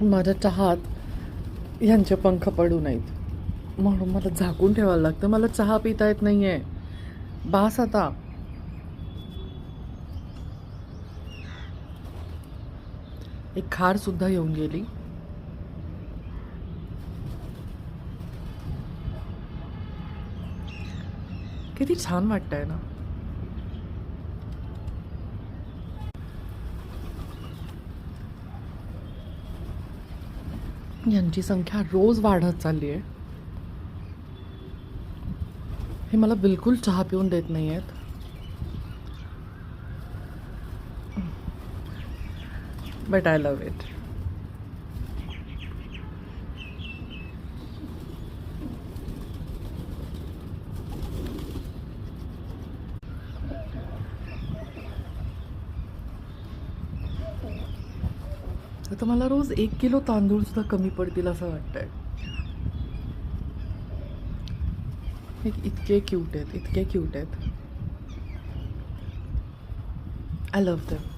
माझ्या चहात यांचे पंख पडू नयेत म्हणून मला झाकून ठेवायला लागतं. मला चहा पिता येत नाही आहे. बास आता. एक खारसुद्धा येऊन गेली. किती छान वाटतंय ना. यांची संख्या रोज वाढत चालली आहे. हे मला बिलकुल चहा पिऊन देत नाही आहेत. But I love it. आता मला रोज 1 किलो तांदूळ सुद्धा कमी पडतील असं वाटतंय. इतके क्यूट आहेत, इतके क्यूट आहेत. I love them.